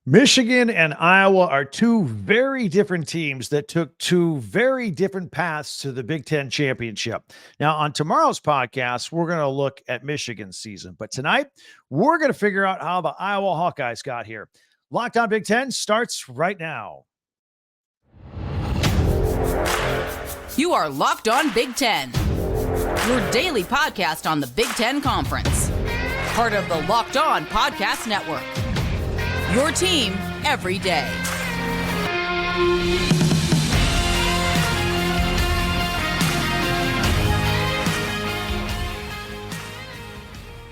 Michigan and Iowa are two very different teams that took two very different paths to the Big Ten championship. Now, on tomorrow's podcast, we're going to look at Michigan's season. But tonight, we're going to figure out how the Iowa Hawkeyes got here. Locked On Big Ten starts right now. You are Locked On Big Ten, your daily podcast on the Big Ten Conference. Part of the Locked On Podcast Network. Your team every day.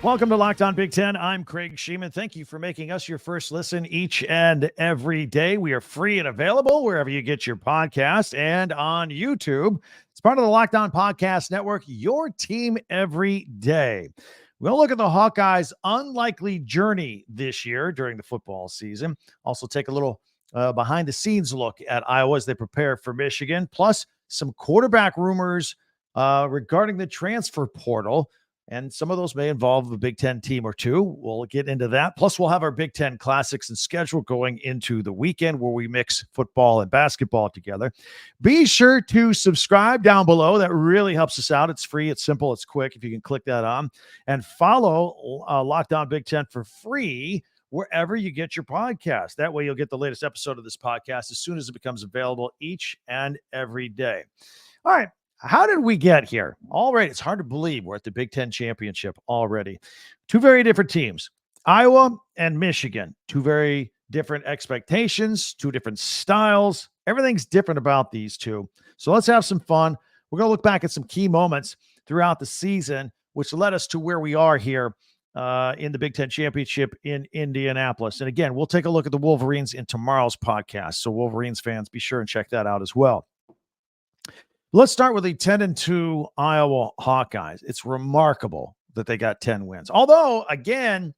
Welcome to Locked On Big Ten. I'm Craig Sheeman. Thank you for making us your first listen each and every day. We are free and available wherever you get your podcast and on YouTube. It's part of the Locked On Podcast Network, your team every day. We'll look at the Hawkeyes' unlikely journey this year during the football season. Also take a little behind-the-scenes look at Iowa as they prepare for Michigan, plus some quarterback rumors regarding the transfer portal. And some of those may involve a Big Ten team or two. We'll get into that. Plus, we'll have our Big Ten classics and schedule going into the weekend where we mix football and basketball together. Be sure to subscribe down below. That really helps us out. It's free, it's simple, it's quick if you can click that on. And follow Locked On Big Ten for free wherever you get your podcast. That way you'll get the latest episode of this podcast as soon as it becomes available each and every day. All right. How did we get here? Already, it's hard to believe we're at the Big Ten championship already. Two very different teams, Iowa and Michigan. Two very different expectations, two different styles. Everything's different about these two. So let's have some fun. We're going to look back at some key moments throughout the season, which led us to where we are here in the Big Ten championship in Indianapolis. And again, we'll take a look at the Wolverines in tomorrow's podcast. So Wolverines fans, be sure and check that out as well. Let's start with the 10-2 Iowa Hawkeyes. It's remarkable that they got 10 wins. Although, again,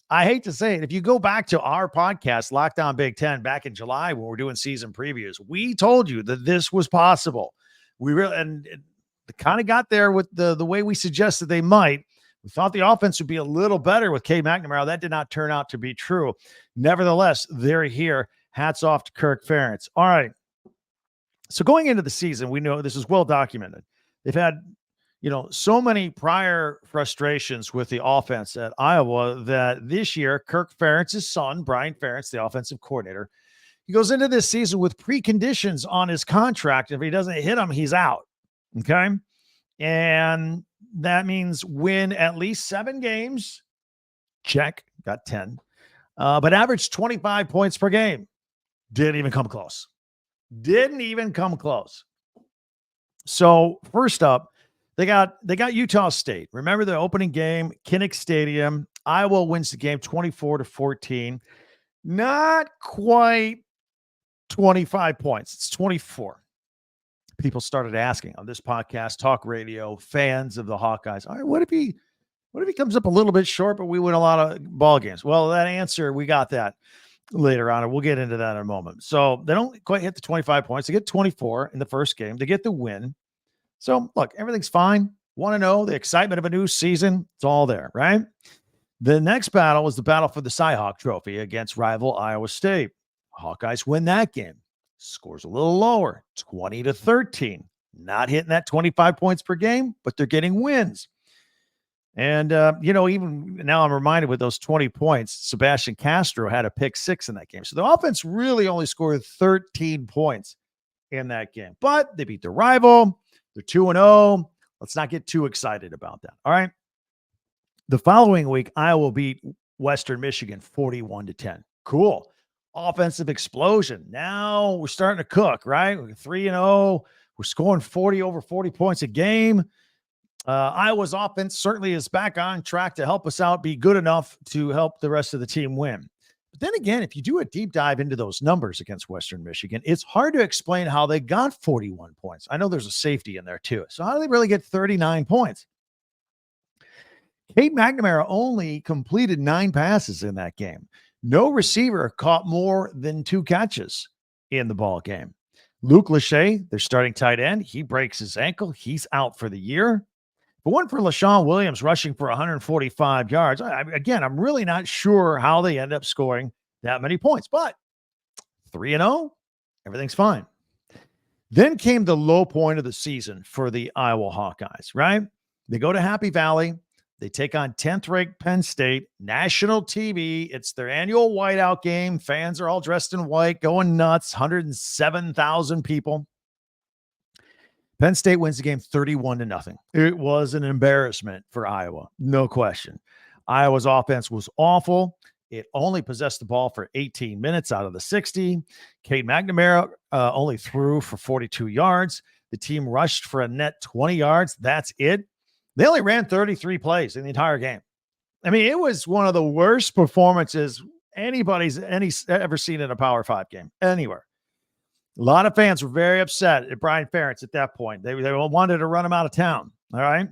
I hate to say it, if you go back to our podcast, Locked On Big Ten, back in July when we're doing season previews, we told you that this was possible. We really and it kind of got there with the way we suggested they might. We thought the offense would be a little better with Cade McNamara. That did not turn out to be true. Nevertheless, they're here. Hats off to Kirk Ferentz. All right. So going into the season, we know this is well documented. They've had, so many prior frustrations with the offense at Iowa that this year, Kirk Ferentz's son, Brian Ferentz, the offensive coordinator, he goes into this season with preconditions on his contract. If he doesn't hit them, he's out. Okay. And that means win at least 7 games. Check. Got 10. But average 25 points per game. Didn't even come close. So first up, they got Utah State. Remember the opening game, Kinnick Stadium. Iowa wins the game 24-14. Not quite 25 points. It's 24. People started asking on this podcast, talk radio, fans of the Hawkeyes. All right, what if he comes up a little bit short, but we win a lot of ball games? Well, that answer, we got that later on, and we'll get into that in a moment. So they don't quite hit the 25 points. They get 24 in the first game. They get the win. So look, everything's fine. 1-0, the excitement of a new season. It's all there, right? The next battle was the battle for the Cy-Hawk Trophy against rival Iowa State. Hawkeyes win that game. Scores a little lower, 20-13. Not hitting that 25 points per game, but they're getting wins. And, even now I'm reminded with those 20 points, Sebastian Castro had a pick 6 in that game. So the offense really only scored 13 points in that game. But they beat their rival. They're 2-0. Let's not get too excited about that. All right. The following week, Iowa beat Western Michigan 41-10. Cool. Offensive explosion. Now we're starting to cook, right? We're 3-0. We're scoring over 40 points a game. Iowa's offense certainly is back on track to help us out, be good enough to help the rest of the team win. But then again, if you do a deep dive into those numbers against Western Michigan, it's hard to explain how they got 41 points. I know there's a safety in there too. So how do they really get 39 points? Cade McNamara only completed 9 passes in that game. No receiver caught more than 2 catches in the ball game. Luke Lachey, their starting tight end, he breaks his ankle. He's out for the year. But one for LaShawn Williams rushing for 145 yards. I'm really not sure how they end up scoring that many points. But 3-0, everything's fine. Then came the low point of the season for the Iowa Hawkeyes, right? They go to Happy Valley. They take on 10th-ranked Penn State, national TV. It's their annual whiteout game. Fans are all dressed in white, going nuts, 107,000 people. Penn State wins the game 31-0. It was an embarrassment for Iowa, no question. Iowa's offense was awful. It only possessed the ball for 18 minutes out of the 60. Cade McNamara only threw for 42 yards. The team rushed for a net 20 yards. That's it. They only ran 33 plays in the entire game. I mean, it was one of the worst performances anybody's ever seen in a Power 5 game anywhere. A lot of fans were very upset at Brian Ferentz at that point. They wanted to run him out of town. All right.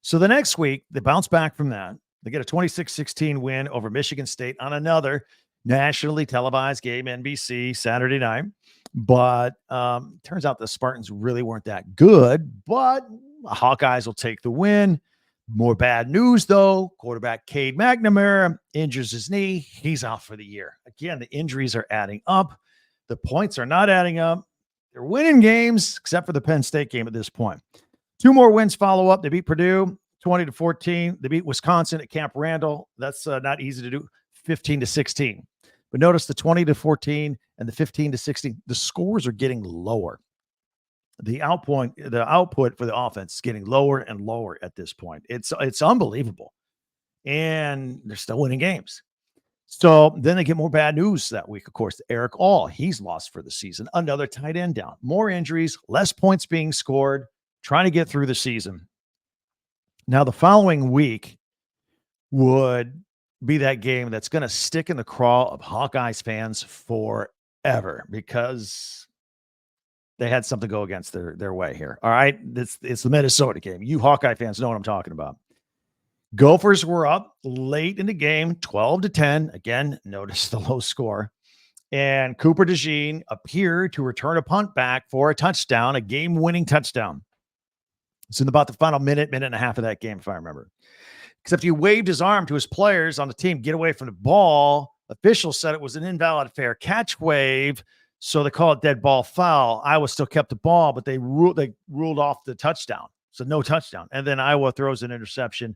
So the next week, they bounce back from that. They get a 26-16 win over Michigan State on another nationally televised game, NBC, Saturday night. But turns out the Spartans really weren't that good, but Hawkeyes will take the win. More bad news, though. Quarterback Cade McNamara injures his knee. He's out for the year. Again, the injuries are adding up. The points are not adding up. They're winning games, except for the Penn State game at this point. 2 more wins follow up. They beat Purdue 20-14. They beat Wisconsin at Camp Randall. That's not easy to do. 15-16. But notice the 20-14 and the 15-16. The scores are getting lower. The output for the offense is getting lower and lower at this point. It's unbelievable. And they're still winning games. So then they get more bad news that week, of course. Eric All, he's lost for the season. Another tight end down. More injuries, less points being scored, trying to get through the season. Now, the following week would be that game that's going to stick in the craw of Hawkeyes fans forever because they had something go against their way here. All right. It's the Minnesota game. You Hawkeye fans know what I'm talking about. Gophers were up late in the game, 12-10. Again, notice the low score. And Cooper DeJean appeared to return a punt back for a touchdown, a game-winning touchdown. It's in about the final minute and a half of that game, if I remember. Except he waved his arm to his players on the team, get away from the ball. Officials said it was an invalid fair catch wave, so they call it dead ball foul. Iowa still kept the ball, but they ruled off the touchdown. So no touchdown. And then Iowa throws an interception,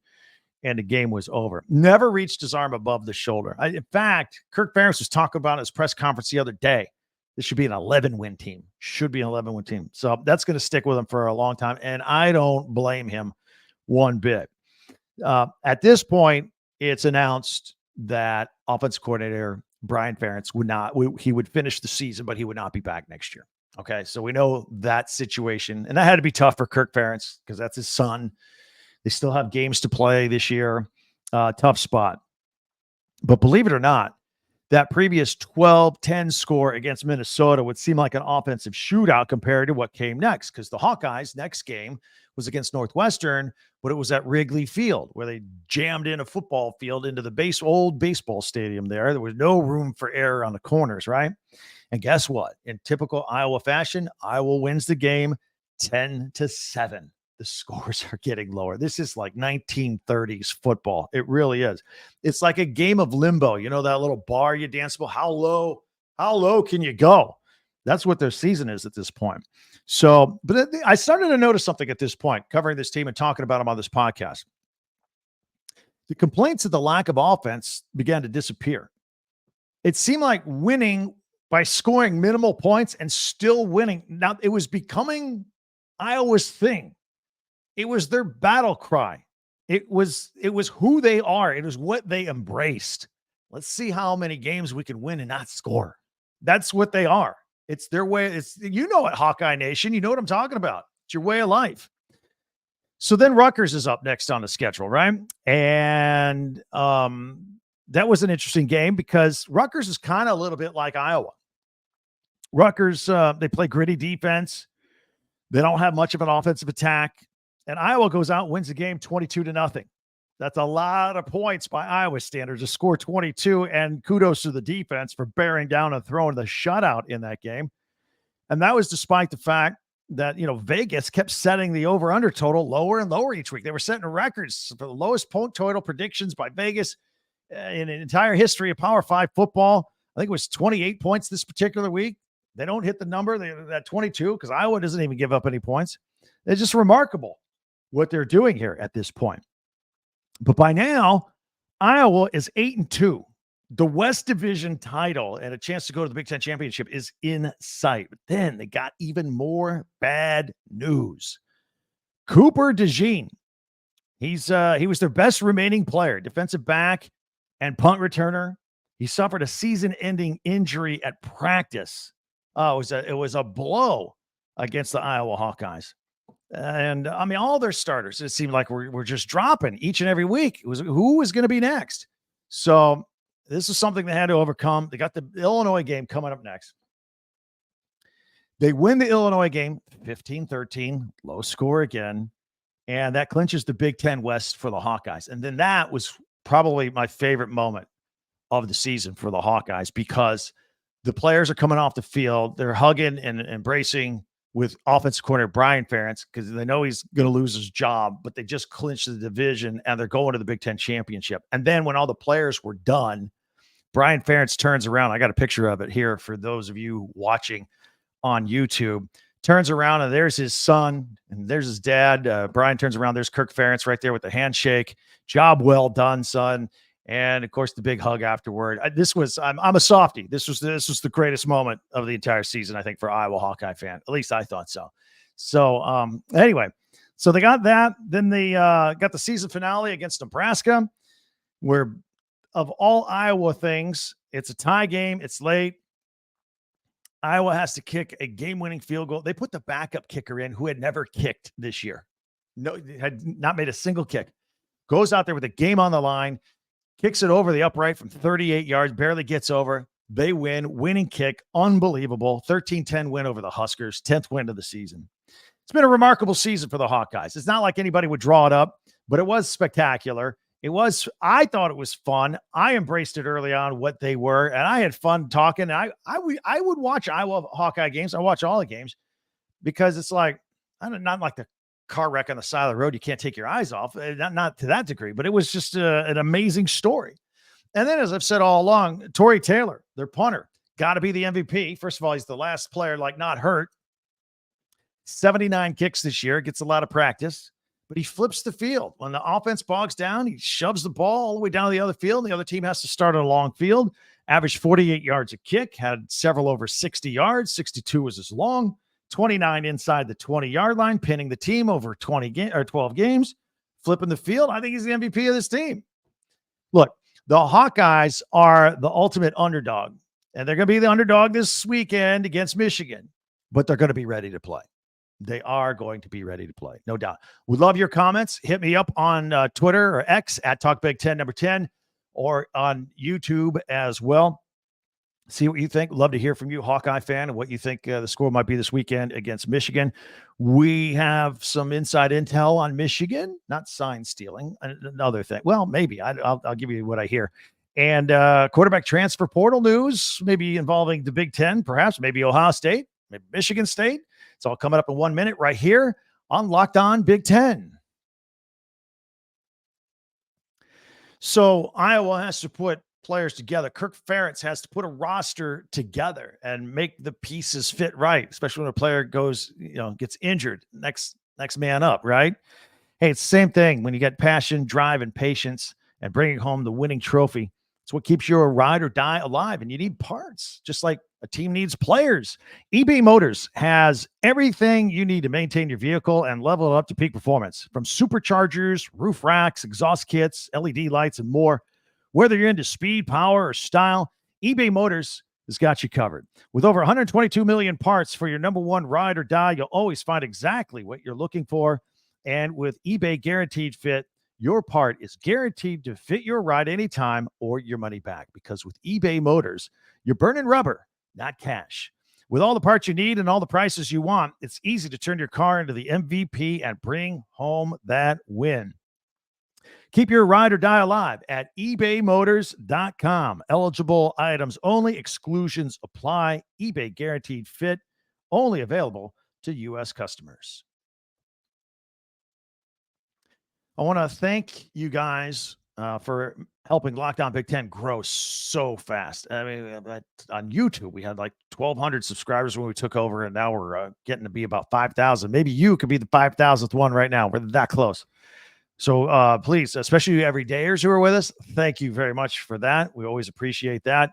and the game was over. Never reached his arm above the shoulder. In fact, Kirk Ferentz was talking about in his press conference the other day. This should be an 11-win team. Should be an 11-win team. So that's going to stick with him for a long time, and I don't blame him one bit. At this point, it's announced that offensive coordinator Brian Ferentz would finish the season, but he would not be back next year. Okay, so we know that situation, and that had to be tough for Kirk Ferentz because that's his son. They still have games to play this year. Tough spot. But believe it or not, that previous 12-10 score against Minnesota would seem like an offensive shootout compared to what came next, because the Hawkeyes' next game was against Northwestern, but it was at Wrigley Field, where they jammed in a football field into the old baseball stadium there. There was no room for error on the corners, right? And guess what? In typical Iowa fashion, Iowa wins the game 10-7. The scores are getting lower. This is like 1930s football. It really is. It's like a game of limbo. You know, that little bar you dance about. How low can you go? That's what their season is at this point. So, but I started to notice something at this point, covering this team and talking about them on this podcast. The complaints of the lack of offense began to disappear. It seemed like winning by scoring minimal points and still winning. Now, it was becoming Iowa's thing. It was their battle cry. It was who they are. It was what they embraced. Let's see how many games we can win and not score. That's what they are. It's their way. It's, you know it, Hawkeye Nation. You know what I'm talking about. It's your way of life. So then Rutgers is up next on the schedule, right? And that was an interesting game because Rutgers is kind of a little bit like Iowa. Rutgers, they play gritty defense. They don't have much of an offensive attack. And Iowa goes out and wins the game 22-0. That's a lot of points by Iowa standards to score 22, and kudos to the defense for bearing down and throwing the shutout in that game. And that was despite the fact that, you know, Vegas kept setting the over-under total lower and lower each week. They were setting records for the lowest point total predictions by Vegas. in an entire history of Power 5 football. I think it was 28 points this particular week. They don't hit the number. They're at 22 because Iowa doesn't even give up any points. It's just remarkable what they're doing here at this point. But by now, Iowa is 8-2. The West Division title and a chance to go to the Big Ten Championship is in sight. But then they got even more bad news. Cooper DeJean, he was their best remaining player, defensive back and punt returner. He suffered a season-ending injury at practice. It was a blow against the Iowa Hawkeyes. And I mean, all their starters, it seemed like we're just dropping each and every week. It was who was going to be next. So this is something they had to overcome. They got the Illinois game coming up next. They win the Illinois game 15-13, low score again. And that clinches the Big Ten West for the Hawkeyes. And then that was probably my favorite moment of the season for the Hawkeyes because the players are coming off the field. They're hugging and embracing with offensive coordinator Brian Ferentz because they know he's going to lose his job, but they just clinched the division and they're going to the Big Ten Championship. And then when all the players were done, Brian Ferentz turns around. I got a picture of it here for those of you watching on YouTube. Turns around and there's his son and there's his dad. Brian turns around. There's Kirk Ferentz right there with the handshake. Job well done, son. And of course, the big hug afterward. I'm a softie. This was the greatest moment of the entire season, I think, for Iowa Hawkeye fan. At least I thought so. So anyway, so they got that. Then they got the season finale against Nebraska, where of all Iowa things, it's a tie game. It's late. Iowa has to kick a game-winning field goal. They put the backup kicker in who had never kicked this year. No, had not made a single kick. Goes out there with a game on the line. Kicks it over the upright from 38 yards, barely gets over. They win, winning kick, unbelievable. 13-10 win over the Huskers, 10th win of the season. It's been a remarkable season for the Hawkeyes. It's not like anybody would draw it up, but it was spectacular. I thought it was fun. I embraced it early on, what they were, and I had fun talking. I would watch Iowa Hawkeye games. I watch all the games because it's like, not like the car wreck on the side of the road you can't take your eyes off, not to that degree, but it was just an amazing story. And then, as I've said all along, Torrey Taylor, their punter, got to be the MVP. First of all, he's the last player not hurt. 79 kicks this year, gets a lot of practice, but he flips the field. When the offense bogs down, he shoves the ball all the way down to the other field. The other team has to start on a long field. Averaged 48 yards a kick, had several over 60 yards. 62 was his long. 29 inside the 20-yard line, pinning the team over 12 games, flipping the field. I think he's the MVP of this team. Look, the Hawkeyes are the ultimate underdog, and they're going to be the underdog this weekend against Michigan, but they're going to be ready to play. They are going to be ready to play, no doubt. We'd love your comments. Hit me up on Twitter or X at TalkBig10, or on YouTube as well. See what you think. Love to hear from you, Hawkeye fan, and what you think the score might be this weekend against Michigan. We have some inside intel on Michigan, not sign stealing, another thing. Well, maybe I'll give you what I hear. And quarterback transfer portal news, maybe involving the Big Ten, perhaps, maybe Ohio State, maybe Michigan State. It's all coming up in 1 minute right here on Locked On Big Ten. So Iowa has to put players together. Kirk Ferentz has to put a roster together and make the pieces fit right, especially when a player gets injured. Next man up, right? Hey, it's the same thing when you get passion, drive, and patience and bringing home the winning trophy. It's what keeps your ride or die alive, and you need parts, just like a team needs players. eBay Motors has everything you need to maintain your vehicle and level it up to peak performance, from superchargers, roof racks, exhaust kits, LED lights, and more. Whether you're into speed, power, or style, eBay Motors has got you covered. With over 122 million parts for your number one ride or die, you'll always find exactly what you're looking for. And with eBay Guaranteed Fit, your part is guaranteed to fit your ride anytime or your money back. Because with eBay Motors, you're burning rubber, not cash. With all the parts you need and all the prices you want, it's easy to turn your car into the MVP and bring home that win. Keep your ride or die alive at ebaymotors.com. Eligible items only. Exclusions apply. eBay Guaranteed Fit. Only available to U.S. customers. I want to thank you guys for helping Locked On Big Ten grow so fast. I mean, on YouTube, we had like 1,200 subscribers when we took over, and now we're getting to be about 5,000. Maybe you could be the 5,000th one right now. We're that close. So please, especially you everydayers who are with us, thank you very much for that. We always appreciate that.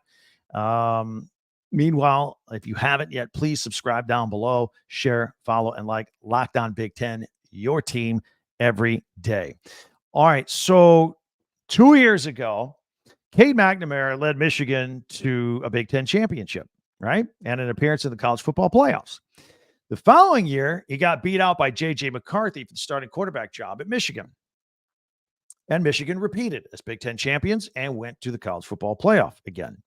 Meanwhile, if you haven't yet, please subscribe down below, share, follow, and like Locked On Big Ten, your team every day. All right, so 2 years ago, Cade McNamara led Michigan to a Big Ten championship, right? And an appearance in the college football playoffs. The following year, he got beat out by J.J. McCarthy for the starting quarterback job at Michigan. And Michigan repeated as Big Ten champions and went to the college football playoff again.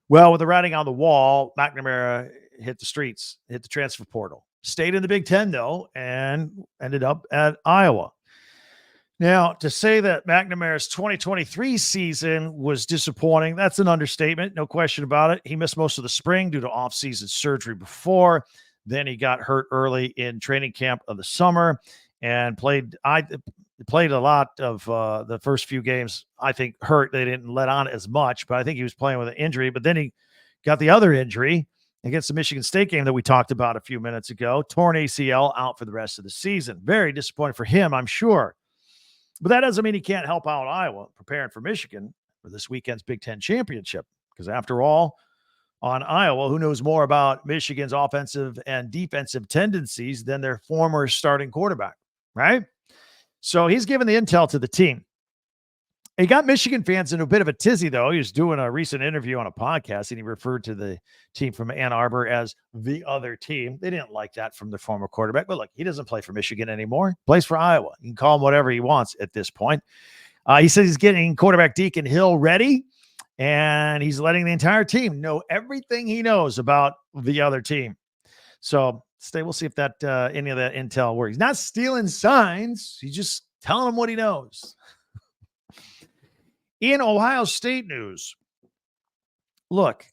Well, with the writing on the wall, McNamara hit the streets, hit the transfer portal. Stayed in the Big Ten, though, and ended up at Iowa. Now, to say that McNamara's 2023 season was disappointing, that's an understatement, no question about it. He missed most of the spring due to off-season surgery before. Then he got hurt early in training camp of the summer and played a lot of the first few games. I think hurt. They didn't let on as much, but I think he was playing with an injury. But then he got the other injury against the Michigan State game that we talked about a few minutes ago. Torn ACL, out for the rest of the season. Very disappointing for him, I'm sure. But that doesn't mean he can't help out Iowa preparing for Michigan for this weekend's Big Ten championship. Because after all, on Iowa, who knows more about Michigan's offensive and defensive tendencies than their former starting quarterback, right? So he's given the intel to the team. He got Michigan fans in a bit of a tizzy, though. He was doing a recent interview on a podcast, and he referred to the team from Ann Arbor as the other team. They didn't like that from the former quarterback. But look, he doesn't play for Michigan anymore. He plays for Iowa. You can call him whatever he wants at this point. He says he's getting quarterback Deacon Hill ready, and he's letting the entire team know everything he knows about the other team. So we'll see if that any of that intel works. He's not stealing signs. He's just telling them what he knows. In Ohio State news, look,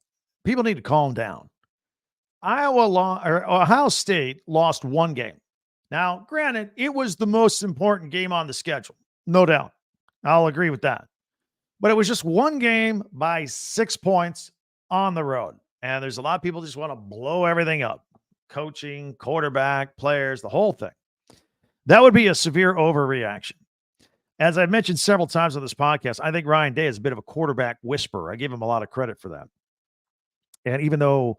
people need to calm down. Ohio State lost one game. Now, granted, it was the most important game on the schedule, no doubt. I'll agree with that. But it was just one game by 6 points on the road. And there's a lot of people just want to blow everything up. Coaching, quarterback, players, the whole thing. That would be a severe overreaction. As I've mentioned several times on this podcast, I think Ryan Day is a bit of a quarterback whisperer. I give him a lot of credit for that. And even though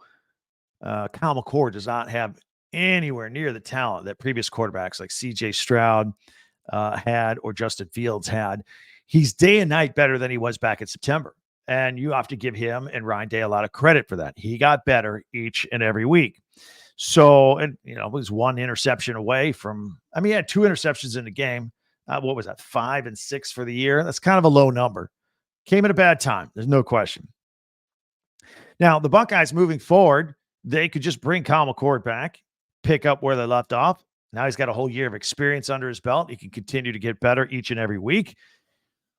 Kyle McCord does not have anywhere near the talent that previous quarterbacks like C.J. Stroud had or Justin Fields had, he's day and night better than he was back in September. And you have to give him and Ryan Day a lot of credit for that. He got better each and every week. So, and he was one interception away from, he had two interceptions in the game. What was that? 5 and 6 for the year. That's kind of a low number. Came at a bad time. There's no question. Now, the Buckeyes moving forward, they could just bring Kyle McCord back, pick up where they left off. Now he's got a whole year of experience under his belt. He can continue to get better each and every week.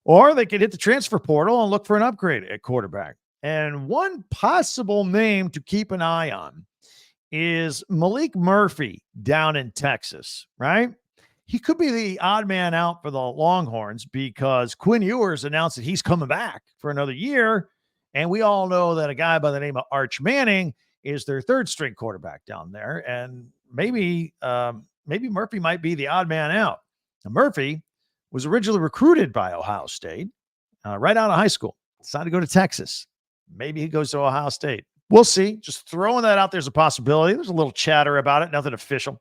Or they could hit the transfer portal and look for an upgrade at quarterback. And one possible name to keep an eye on is Malik Murphy down in Texas, right? He could be the odd man out for the Longhorns because Quinn Ewers announced that he's coming back for another year. And we all know that a guy by the name of Arch Manning is their third string quarterback down there. And maybe Murphy might be the odd man out. Now, Murphy was originally recruited by Ohio State right out of high school. Decided to go to Texas. Maybe he goes to Ohio State. We'll see. Just throwing that out there as a possibility. There's a little chatter about it. Nothing official.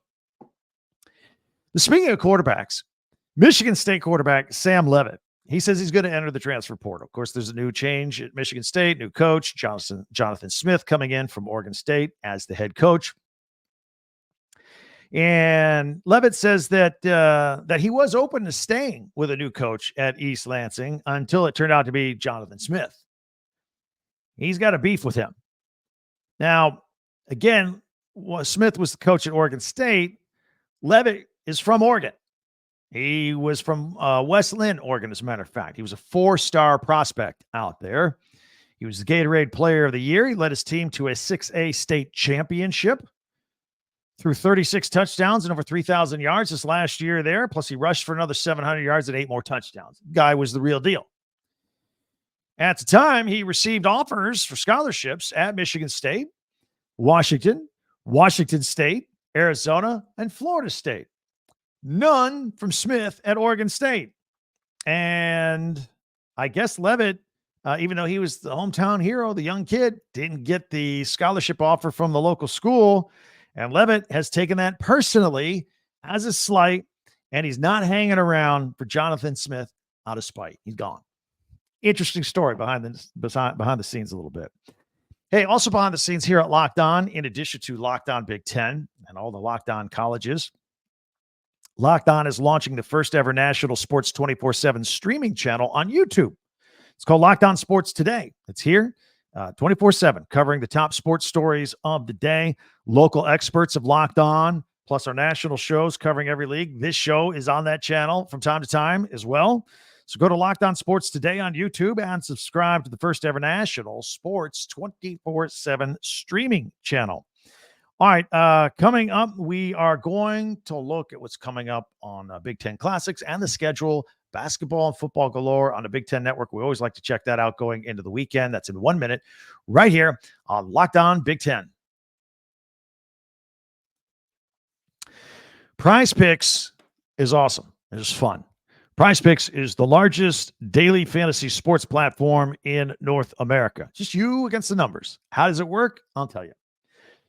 Speaking of quarterbacks, Michigan State quarterback Sam Leavitt, he says he's going to enter the transfer portal. Of course, there's a new change at Michigan State, new coach, Jonathan Smith coming in from Oregon State as the head coach. And Leavitt says that he was open to staying with a new coach at East Lansing until it turned out to be Jonathan Smith. He's got a beef with him. Now, again, Smith was the coach at Oregon State. Leavitt is from Oregon. He was from West Linn, Oregon, as a matter of fact. He was a 4-star prospect out there. He was the Gatorade Player of the Year. He led his team to a 6A state championship through 36 touchdowns and over 3,000 yards this last year there. Plus, he rushed for another 700 yards and 8 more touchdowns. Guy was the real deal. At the time, he received offers for scholarships at Michigan State, Washington, Washington State, Arizona, and Florida State. None from Smith at Oregon State. And I guess Levitt, even though he was the hometown hero, the young kid, didn't get the scholarship offer from the local school. And Levitt has taken that personally as a slight, and he's not hanging around for Jonathan Smith out of spite. He's gone. Interesting story behind the scenes a little bit. Hey, also behind the scenes here at Locked On, in addition to Locked On Big Ten and all the Locked On colleges, Locked On is launching the first ever national sports 24/7 streaming channel on YouTube. It's called Locked On Sports Today. It's here 24/7, covering the top sports stories of the day. Local experts have Locked On, plus our national shows covering every league. This show is on that channel from time to time as well. So go to Locked On Sports Today on YouTube and subscribe to the first ever national sports 24/7 streaming channel. All right, coming up, we are going to look at what's coming up on Big Ten Classics and the schedule, basketball and football galore on the Big Ten Network. We always like to check that out going into the weekend. That's in 1 minute right here on Locked On Big Ten. Prize Picks is awesome. It's fun. Prize Picks is the largest daily fantasy sports platform in North America. Just you against the numbers. How does it work? I'll tell you.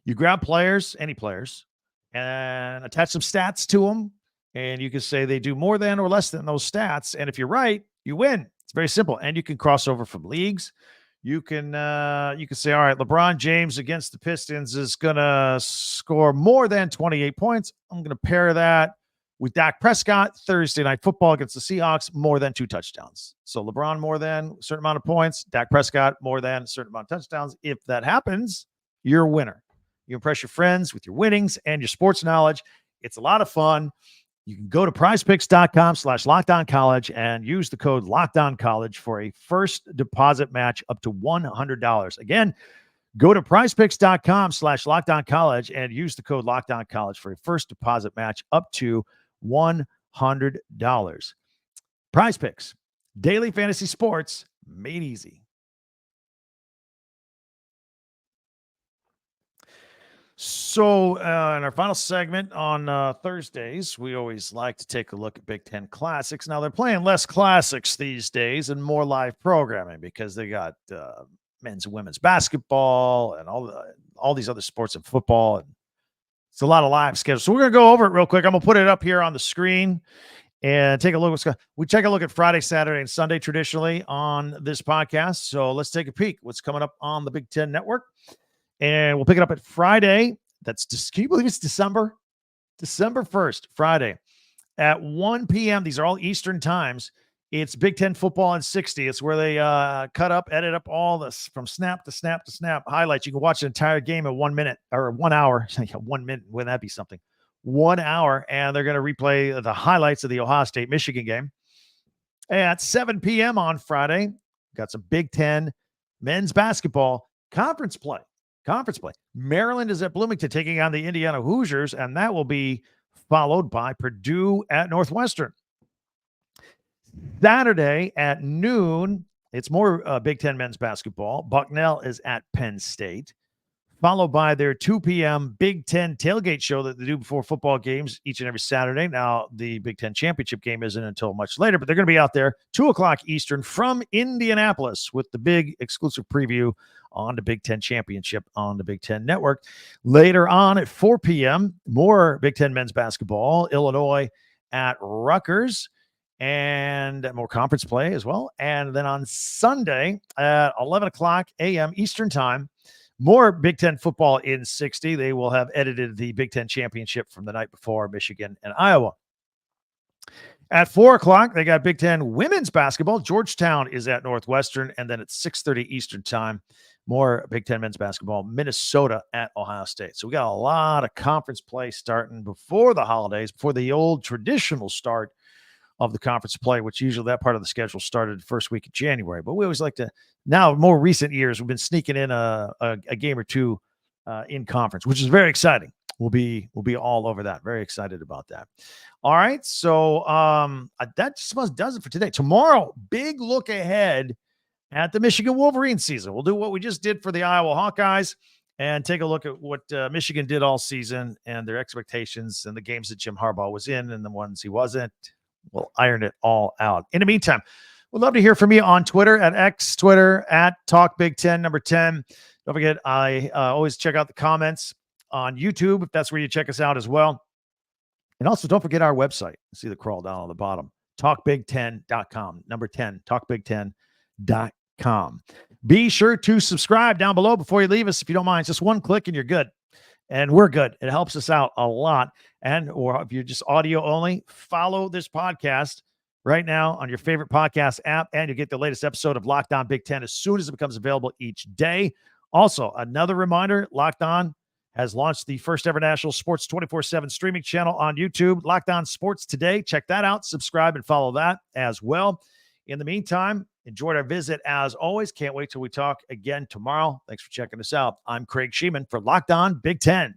You grab players, any players, and attach some stats to them, and you can say they do more than or less than those stats, and if you're right, you win. It's very simple, and you can cross over from leagues. You can say, all right, LeBron James against the Pistons is going to score more than 28 points. I'm going to pair that with Dak Prescott, Thursday Night Football against the Seahawks, more than 2 touchdowns. So LeBron more than a certain amount of points, Dak Prescott more than a certain amount of touchdowns. If that happens, you're a winner. You impress your friends with your winnings and your sports knowledge. It's a lot of fun. You can go to prizepicks.com/LockedOnCollege and use the code LockedOnCollege for a first deposit match up to $100. Again, go to prizepicks.com/LockedOnCollege and use the code LockedOnCollege for a first deposit match up to $100. Prize Picks, daily fantasy sports made easy. So in our final segment on Thursdays, we always like to take a look at Big Ten Classics. Now, they're playing less classics these days and more live programming because they got men's and women's basketball and all these other sports and football. And it's a lot of live schedules. So we're going to go over it real quick. I'm going to put it up here on the screen and take a look. We take a look at Friday, Saturday, and Sunday traditionally on this podcast. So let's take a peek what's coming up on the Big Ten Network. And we'll pick it up at Friday. Can you believe it's December? December 1st, Friday at 1 p.m. These are all Eastern times. It's Big Ten Football in 60. It's where they cut up, edit up all this from snap to snap to snap highlights. You can watch an entire game in 1 minute or 1 hour. 1 minute. Wouldn't that be something? 1 hour. And they're going to replay the highlights of the Ohio State Michigan game at 7 p.m. on Friday. Got some Big Ten men's basketball conference play. Maryland is at Bloomington taking on the Indiana Hoosiers, and that will be followed by Purdue at Northwestern. Saturday at noon, it's more Big Ten men's basketball. Bucknell is at Penn State, followed by their 2 p.m. Big Ten tailgate show that they do before football games each and every Saturday. Now, the Big Ten championship game isn't until much later, but they're going to be out there 2 o'clock Eastern from Indianapolis with the big exclusive preview on the Big Ten championship on the Big Ten Network. Later on at 4 p.m., more Big Ten men's basketball, Illinois at Rutgers, and more conference play as well. And then on Sunday at 11 o'clock a.m. Eastern time, more Big Ten football in 60. They will have edited the Big Ten championship from the night before, Michigan and Iowa. At 4 o'clock, they got Big Ten women's basketball. Georgetown is at Northwestern. And then at 6:30 Eastern time, more Big Ten men's basketball, Minnesota at Ohio State. So we got a lot of conference play starting before the holidays, before the old traditional start of the conference play, which usually that part of the schedule started the first week of January. But we always like to, now more recent years, we've been sneaking in a game or two in conference, which is very exciting. We'll be all over that. Very excited about that. All right. So that just about does it for today. Tomorrow, big look ahead at the Michigan Wolverines season. We'll do what we just did for the Iowa Hawkeyes and take a look at what Michigan did all season and their expectations and the games that Jim Harbaugh was in and the ones he wasn't. We'll iron it all out. In the meantime, we'd love to hear from you on Twitter at X, Twitter at Talk Big Ten, number 10. Don't forget, I always check out the comments on YouTube, if that's where you check us out as well. And also, don't forget our website. See the crawl down on the bottom, talkbig10.com, number 10, talkbig10.com. Be sure to subscribe down below before you leave us. If you don't mind, just one click and you're good. And we're good. It helps us out a lot. And or if you're just audio only, follow this podcast right now on your favorite podcast app, and you'll get the latest episode of Locked On Big Ten as soon as it becomes available each day. Also, another reminder, Locked On has launched the first ever national sports 24/7 streaming channel on YouTube, Locked On Sports Today. Check that out. Subscribe and follow that as well. In the meantime, enjoyed our visit as always. Can't wait till we talk again tomorrow. Thanks for checking us out. I'm Craig Sheeman for Locked On Big Ten.